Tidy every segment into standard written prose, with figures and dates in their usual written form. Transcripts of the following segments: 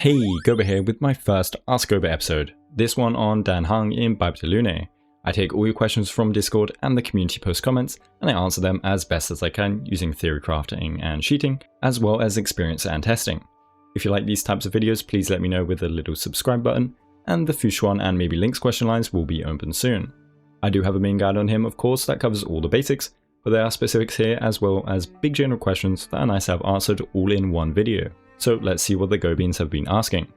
Hey, Guoba here with my first Ask Guoba episode, this one on Dan Hung in Imbibitor Lunae. I take all your questions from Discord and the community post comments, and I answer them as best as I can using theory crafting and cheating, as well as experience and testing. If you like these types of videos, please let me know with a little subscribe button, and the future one and maybe links question lines will be open soon. I do have a main guide on him, of course, that covers all the basics, but there are specifics here as well as big general questions that are nice to have answered all in one video. So let's see what the Gobians have been asking.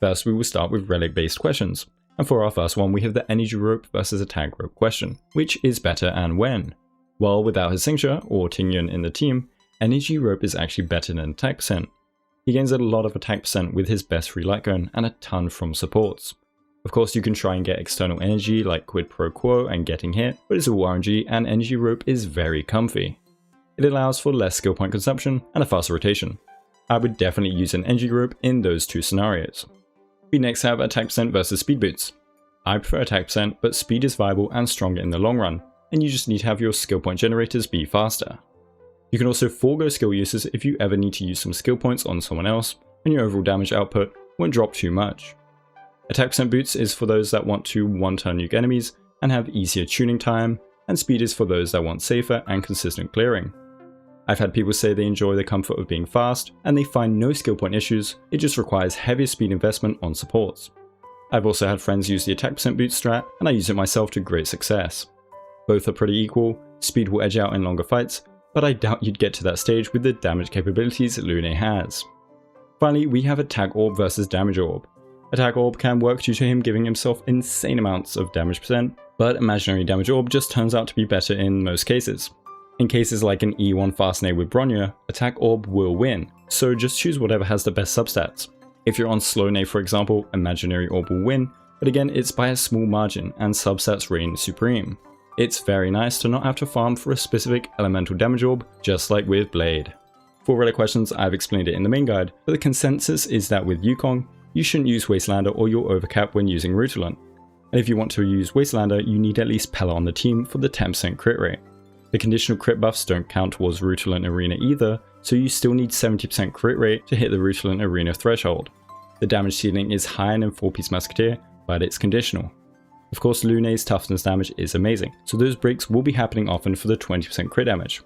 First, we will start with relic based questions. And for our first one, we have the energy rope versus attack rope question. Which is better and when? Well, without his signature, or Tingyun in the team, energy rope is actually better than attack percent. He gains a lot of attack percent with his best free light gun and a ton from supports. Of course, you can try and get external energy like quid pro quo and getting hit, but it's all RNG and energy rope is very comfy. It allows for less skill point consumption and a faster rotation. I would definitely use an energy rope in those two scenarios. We next have attack percent versus speed boots. I prefer attack percent, but speed is viable and stronger in the long run, and you just need to have your skill point generators be faster. You can also forego skill uses if you ever need to use some skill points on someone else, and your overall damage output won't drop too much. Attack percent boots is for those that want to one-turn nuke enemies and have easier tuning time, and speed is for those that want safer and consistent clearing. I've had people say they enjoy the comfort of being fast, and they find no skill point issues, it just requires heavier speed investment on supports. I've also had friends use the attack percent boot strat, and I use it myself to great success. Both are pretty equal, speed will edge out in longer fights, but I doubt you'd get to that stage with the damage capabilities Lunae has. Finally, we have attack orb versus damage orb. Attack orb can work due to him giving himself insane amounts of damage percent, but imaginary damage orb just turns out to be better in most cases. In cases like an E1 fast nade with Bronya, attack orb will win, so just choose whatever has the best substats. If you're on slow nade for example, imaginary orb will win, but again it's by a small margin and substats reign supreme. It's very nice to not have to farm for a specific elemental damage orb, just like with Blade. For relic questions I've explained it in the main guide, but the consensus is that with Yukong, you shouldn't use Wastelander or you'll overcap when using Eidolon. And if you want to use Wastelander, you need at least Pella on the team for the 10% crit rate. The conditional crit buffs don't count towards Eidolon Arena either, so you still need 70% crit rate to hit the Eidolon Arena threshold. The damage ceiling is higher than 4-piece Musketeer, but it's conditional. Of course, Lunae's toughness damage is amazing, so those breaks will be happening often for the 20% crit damage.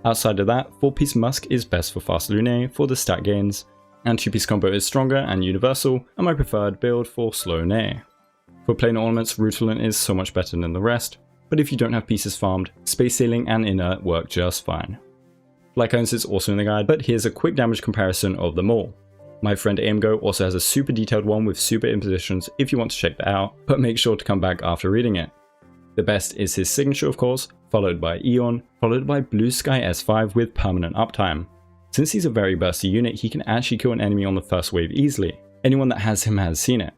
Outside of that, 4-piece Musk is best for fast Lunae for the stat gains, and 2-piece combo is stronger and universal, and my preferred build for slow Nae. For planar ornaments, Eidolon is so much better than the rest, but if you don't have pieces farmed, Space Sailing and Inert work just fine. Lycans is also in the guide, but here's a quick damage comparison of them all. My friend AimGo also has a super detailed one with super impositions if you want to check that out, but make sure to come back after reading it. The best is his signature of course, followed by Eon, followed by Blue Sky S5 with permanent uptime. Since he's a very bursty unit, he can actually kill an enemy on the first wave easily. Anyone that has him has seen it.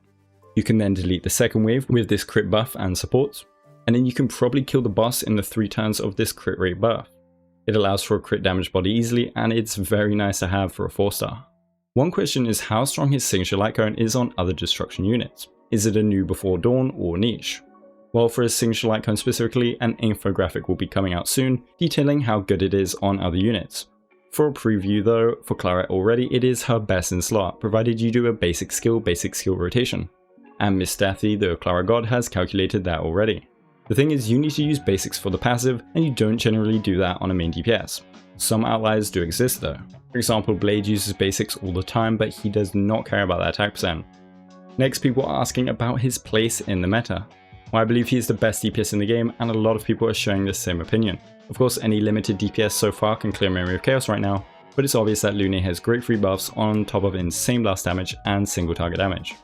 You can then delete the second wave with this crit buff and supports, and then you can probably kill the boss in the 3 turns of this crit rate buff. It allows for a crit damage body easily, and it's very nice to have for a 4-star. One question is how strong his signature light cone is on other destruction units. Is it a new before dawn or niche? Well, for his signature light cone specifically, an infographic will be coming out soon detailing how good it is on other units. For a preview though, for Claret already it is her best in slot, provided you do a basic skill rotation. And Miss Daffy, the Clara God, has calculated that already. The thing is, you need to use basics for the passive, and you don't generally do that on a main DPS. Some outliers do exist though. For example, Blade uses basics all the time, but he does not care about that attack percent. Next, people are asking about his place in the meta. Well, I believe he is the best DPS in the game, and a lot of people are showing the same opinion. Of course, any limited DPS so far can clear Memory of Chaos right now, but it's obvious that Lunae has great free buffs on top of insane blast damage and single target damage.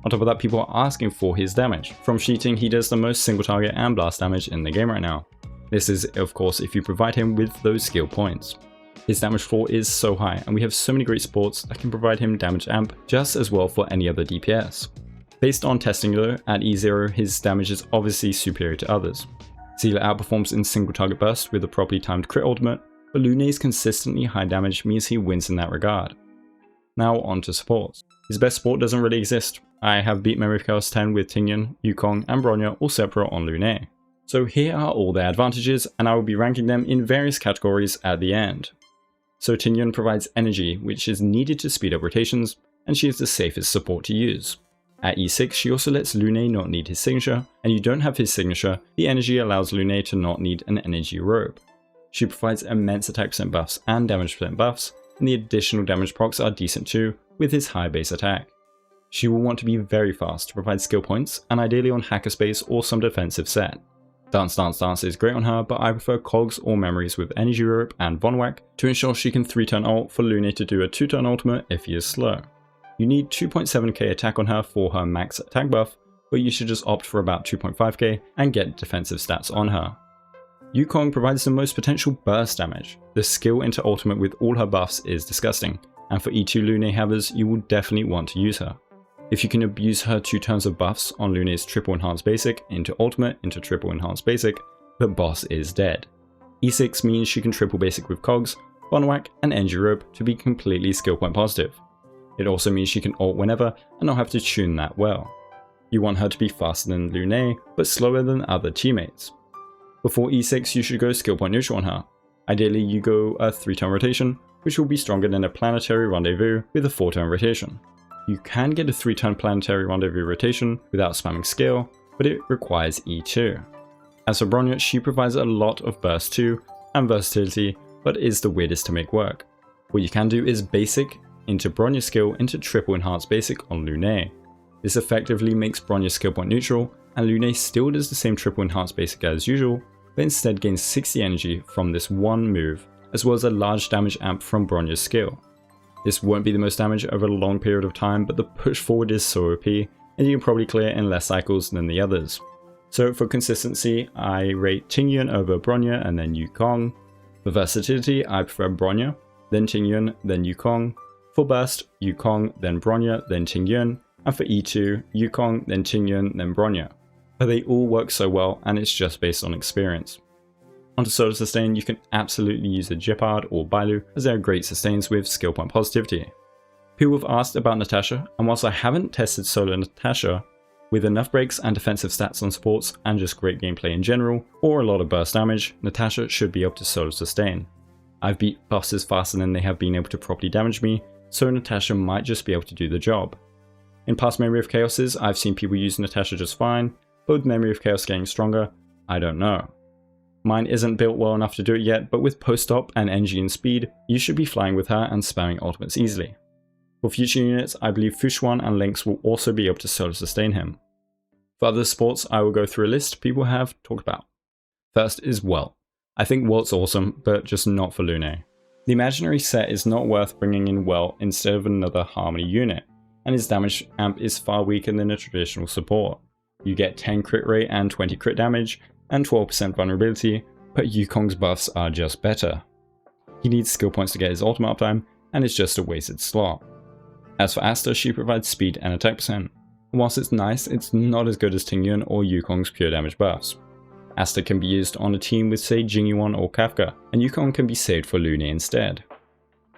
On top of that, people are asking for his damage. From cheating, he does the most single target and blast damage in the game right now. This is, of course, if you provide him with those skill points. His damage floor is so high, and we have so many great supports that can provide him damage amp just as well for any other DPS. Based on testing though, at E0, his damage is obviously superior to others. Sealer outperforms in single target burst with a properly timed crit ultimate, but Lunae's consistently high damage means he wins in that regard. Now on to supports. His best support doesn't really exist. I have beat Memory of Chaos 10 with Tingyun, Yukong and Bronya all separate on Lunae. So here are all their advantages, and I will be ranking them in various categories at the end. So Tingyun provides energy, which is needed to speed up rotations, and she is the safest support to use. At E6 she also lets Lunae not need his signature, and you don't have his signature, the energy allows Lunae to not need an energy robe. She provides immense attack % buffs and damage % buffs, and the additional damage procs are decent too, with his high base attack. She will want to be very fast to provide skill points, and ideally on Hackerspace or some defensive set. Dance Dance Dance is great on her, but I prefer Cogs or Memories with Energy Rope and Von Whack to ensure she can 3-turn ult for Lunae to do a 2-turn ultimate if he is slow. You need 2.7k attack on her for her max attack buff, but you should just opt for about 2.5k and get defensive stats on her. Yukong provides the most potential burst damage. The skill into ultimate with all her buffs is disgusting, and for E2 Lunae havers you will definitely want to use her. If you can abuse her 2 turns of buffs on Lunae's triple enhanced basic into ultimate into triple enhanced basic, the boss is dead. E6 means she can triple basic with Cogs, Von Whack and Energy Rope to be completely skill point positive. It also means she can ult whenever and not have to tune that well. You want her to be faster than Lunae, but slower than other teammates. Before E6 you should go skill point neutral on her. Ideally you go a 3-turn rotation, which will be stronger than a planetary rendezvous with a 4-turn rotation. You can get a 3-turn planetary rendezvous rotation without spamming skill, but it requires E2. As for Bronya, she provides a lot of burst too, and versatility, but is the weirdest to make work. What you can do is basic into Bronya skill into triple enhanced basic on Lunae. This effectively makes Bronya skill point neutral, and Lunae still does the same triple enhanced basic as usual, but instead gains 60 energy from this one move, as well as a large damage amp from Bronya's skill. This won't be the most damage over a long period of time, but the push forward is so OP, and you can probably clear in less cycles than the others. So for consistency, I rate Tingyun over Bronya and then Yukong. For versatility, I prefer Bronya, then Tingyun, then Yukong. For burst, Yukong, then Bronya, then Tingyun. And for E2, Yukong, then Tingyun, then Bronya. But they all work so well, and it's just based on experience. Onto solo sustain, you can absolutely use a Jeopard or Bailu, as they are great sustains with skill point positivity. People have asked about Natasha, and whilst I haven't tested solo Natasha, with enough breaks and defensive stats on supports and just great gameplay in general, or a lot of burst damage, Natasha should be able to solo sustain. I've beat bosses faster than they have been able to properly damage me, so Natasha might just be able to do the job. In past Memory of Chaoses, I've seen people use Natasha just fine, but with Memory of Chaos getting stronger, I don't know. Mine isn't built well enough to do it yet, but with post-op and energy and speed, you should be flying with her and spamming ultimates easily. For future units, I believe Fushuan and Lynx will also be able to solo sustain him. For other sports, I will go through a list people have talked about. First is Welt. I think Welt's awesome, but just not for Lunae. The imaginary set is not worth bringing in Welt instead of another Harmony unit, and his damage amp is far weaker than a traditional support. You get 10 crit rate and 20 crit damage, and 12% vulnerability, but Yukong's buffs are just better. He needs skill points to get his ultimate uptime, and it's just a wasted slot. As for Asta, she provides speed and attack %. Whilst it's nice, it's not as good as Tingyun or Yukong's pure damage buffs. Asta can be used on a team with say Jingyun or Kafka, and Yukong can be saved for Lunae instead.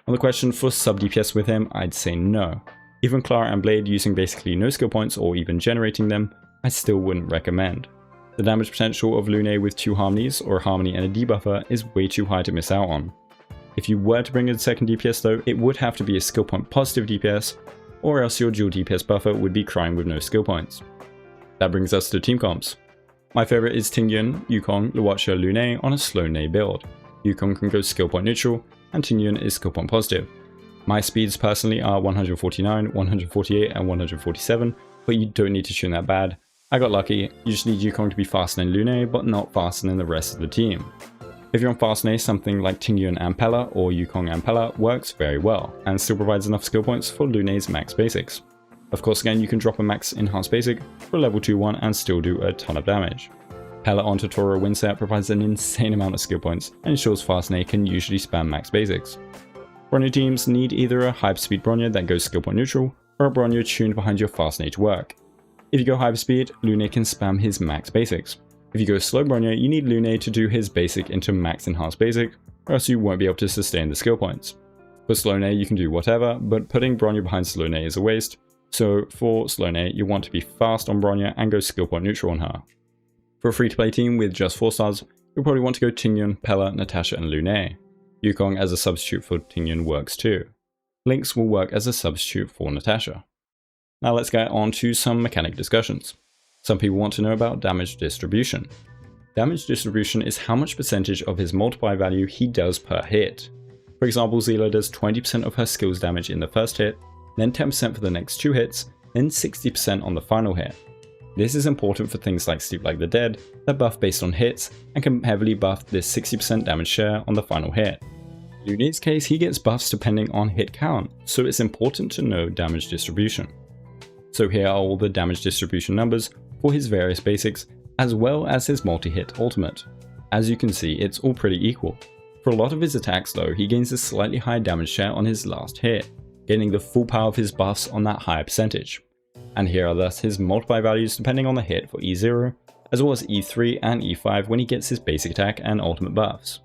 On the question for sub-DPS with him, I'd say no. Even Clara and Blade using basically no skill points or even generating them, I still wouldn't recommend. The damage potential of Lunae with 2 harmonies or a harmony and a debuffer is way too high to miss out on. If you were to bring in a second DPS though, it would have to be a skill point positive DPS, or else your dual DPS buffer would be crying with no skill points. That brings us to team comps. My favourite is Tingyun, Yukong, Luocha, Lunae on a slow Nae build. Yukong can go skill point neutral, and Tingyun is skill point positive. My speeds personally are 149, 148 and 147, but you don't need to tune that bad. I got lucky, you just need Yukong to be faster than Lunae, but not faster than the rest of the team. If you're on fast Nae, something like Tingyun Ampella or Yukong Ampella works very well, and still provides enough skill points for Lunae's max basics. Of course again you can drop a max enhanced basic for a level 2-1 and still do a ton of damage. Pella on Totoro Windset provides an insane amount of skill points and ensures fast Nae can usually spam max basics. Bronya teams need either a hyperspeed Bronya that goes skill point neutral, or a Bronya tuned behind your fast Nae to work. If you go hyperspeed, Lunae can spam his max basics. If you go slow Bronya, you need Lunae to do his basic into max enhanced basic, or else you won't be able to sustain the skill points. For slow Nae you can do whatever, but putting Bronya behind slow Nae is a waste, so for slow Nae you want to be fast on Bronya and go skill point neutral on her. For a free to play team with just 4 stars, you'll probably want to go Tingyun, Pella, Natasha and Lunae. Yukong as a substitute for Tingyun works too. Lynx will work as a substitute for Natasha. Now let's get on to some mechanic discussions. Some people want to know about damage distribution. Damage distribution is how much percentage of his multiply value he does per hit. For example, Seele does 20% of her skills damage in the first hit, then 10% for the next 2 hits, then 60% on the final hit. This is important for things like Sleep Like the Dead that buff based on hits and can heavily buff this 60% damage share on the final hit. In Lunae's case, he gets buffs depending on hit count, so it's important to know damage distribution. So here are all the damage distribution numbers for his various basics, as well as his multi-hit ultimate. As you can see, it's all pretty equal. For a lot of his attacks though, he gains a slightly higher damage share on his last hit, gaining the full power of his buffs on that higher percentage. And here are thus his multiply values depending on the hit for E0, as well as E3 and E5 when he gets his basic attack and ultimate buffs.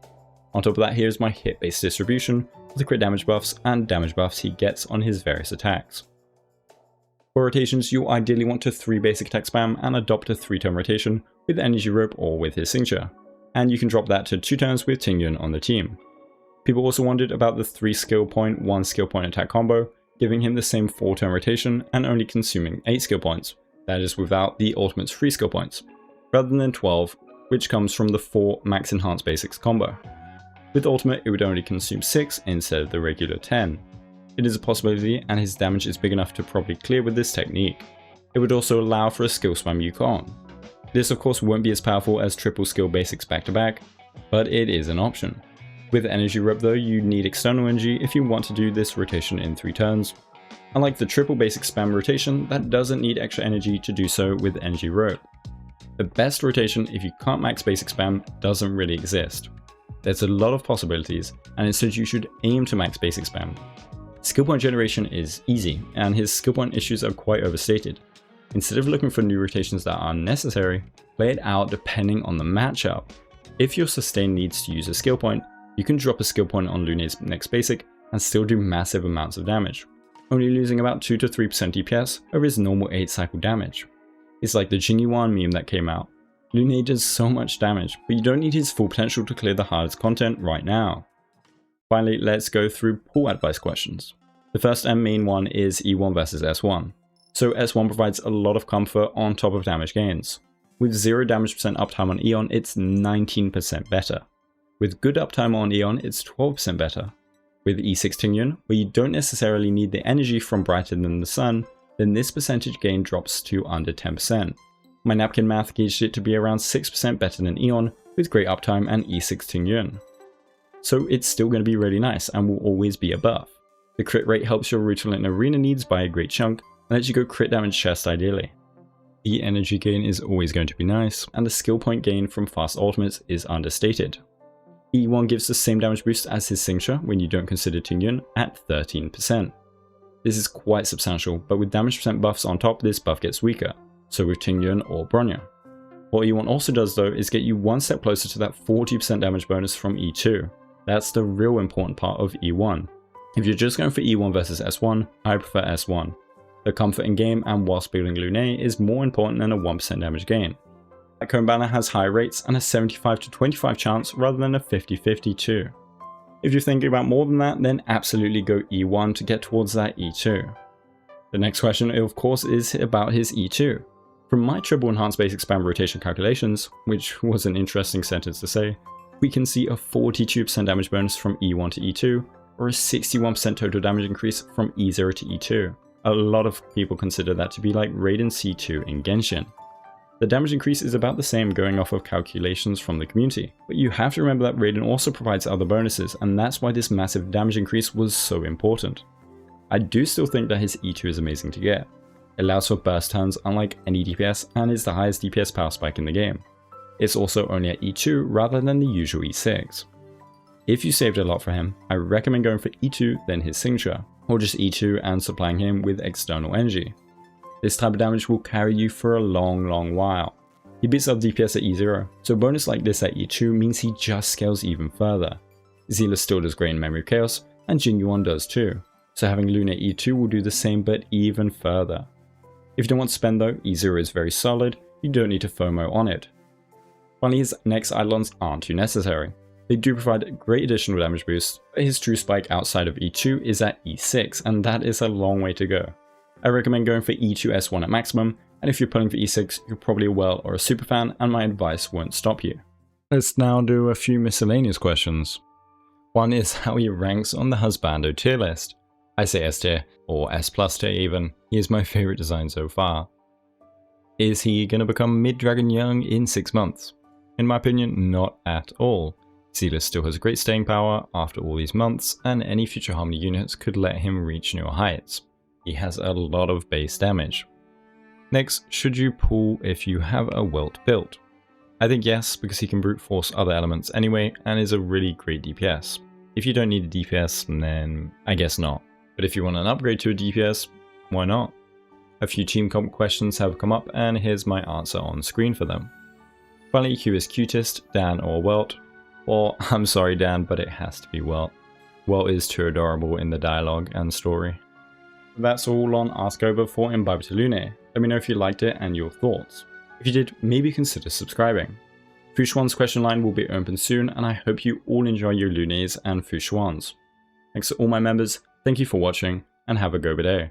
On top of that, here's my hit-based distribution for the crit damage buffs and damage buffs he gets on his various attacks. For rotations, you ideally want to 3 basic attack spam and adopt a 3-turn rotation with Energy Rope or with his signature, and you can drop that to 2 turns with Tingyun on the team. People also wondered about the 3 skill point, 1 skill point attack combo, giving him the same 4-turn rotation and only consuming 8 skill points, that is without the ultimate's 3 skill points, rather than 12, which comes from the 4 max enhanced basics combo. With ultimate, it would only consume 6 instead of the regular 10. It is a possibility, and his damage is big enough to probably clear with this technique. It would also allow for a skill spam Yukong. This of course won't be as powerful as triple skill basics back to back, but it is an option. With Energy Rope though, you need external energy if you want to do this rotation in 3 turns. Unlike the triple basic spam rotation, that doesn't need extra energy to do so with Energy Rope. The best rotation if you can't max basic spam doesn't really exist. There's a lot of possibilities, and instead you should aim to max basic spam. Skill point generation is easy, and his skill point issues are quite overstated. Instead of looking for new rotations that are unnecessary, play it out depending on the matchup. If your sustain needs to use a skill point, you can drop a skill point on Lunae's next basic and still do massive amounts of damage, only losing about 2 to 3% DPS over his normal 8 cycle damage. It's like the Tingyun meme that came out. Lunae does so much damage, but you don't need his full potential to clear the hardest content right now. Finally, let's go through pull advice questions. The first and main one is E1 versus S1. So S1 provides a lot of comfort on top of damage gains. With 0 damage percent uptime on Eon, it's 19% better. With good uptime on Eon, it's 12% better. With E6 Tingyun, where you don't necessarily need the energy from Brighter Than the Sun, then this percentage gain drops to under 10%. My napkin math gauged it to be around 6% better than Eon, with great uptime and E6 Tingyun. So it's still going to be really nice and will always be a buff. The crit rate helps your ritual and arena needs by a great chunk, and lets you go crit damage chest ideally. The energy gain is always going to be nice, and the skill point gain from fast ultimates is understated. E1 gives the same damage boost as his signature when you don't consider Tingyun at 13%. This is quite substantial, but with damage percent buffs on top, this buff gets weaker, so with Tingyun or Bronya. What E1 also does though is get you one step closer to that 40% damage bonus from E2. That's the real important part of E1. If you're just going for E1 versus S1, I prefer S1. The comfort in game and whilst building Lunae is more important than a 1% damage gain. That cone banner has high rates and a 75 to 25 chance rather than a 50-50 too. If you're thinking about more than that, then absolutely go E1 to get towards that E2. The next question of course is about his E2. From my triple enhanced basic spam rotation calculations, which was an interesting sentence to say, we can see a 42% damage bonus from E1 to E2, or a 61% total damage increase from E0 to E2. A lot of people consider that to be like Raiden C2 in Genshin. The damage increase is about the same going off of calculations from the community, but you have to remember that Raiden also provides other bonuses, and that's why this massive damage increase was so important. I do still think that his E2 is amazing to get. It allows for burst turns unlike any DPS and is the highest DPS power spike in the game. It's also only at E2 rather than the usual E6. If you saved a lot for him, I recommend going for E2 then his signature, or just E2 and supplying him with external energy. This type of damage will carry you for a long while. He beats up DPS at E0, so a bonus like this at E2 means he just scales even further. Seele still does great in Memory of Chaos, and Tingyun does too, so having Lunae E2 will do the same but even further. If you don't want to spend though, E0 is very solid, you don't need to FOMO on it. Finally, his next Eidolons aren't too necessary. They do provide great additional damage boost, but his true spike outside of E2 is at E6, and that is a long way to go. I recommend going for E2 S1 at maximum, and if you're pulling for E6, you're probably a Welt or a superfan, and my advice won't stop you. Let's now do a few miscellaneous questions. One is how he ranks on the Husbando tier list. I say S tier, or S plus tier even. He is my favorite design so far. Is he gonna become mid-Dragon Young in 6 months? In my opinion, not at all. Sealer still has great staying power after all these months, and any future Harmony units could let him reach newer heights. He has a lot of base damage. Next, should you pull if you have a Welt build? I think yes, because he can brute force other elements anyway, and is a really great DPS. If you don't need a DPS, then I guess not. But if you want an upgrade to a DPS, why not? A few team comp questions have come up, and here's my answer on screen for them. Finally, who is cutest, Dan or Welt? Or, I'm sorry Dan, but it has to be Welt. Welt is too adorable in the dialogue and story. That's all on Ask Over for Imbibitor Lunae. Let me know if you liked it and your thoughts. If you did, maybe consider subscribing. Fushuan's question line will be open soon, and I hope you all enjoy your Lunaes and Fushuans. Thanks to all my members, thank you for watching, and have a Guoba day.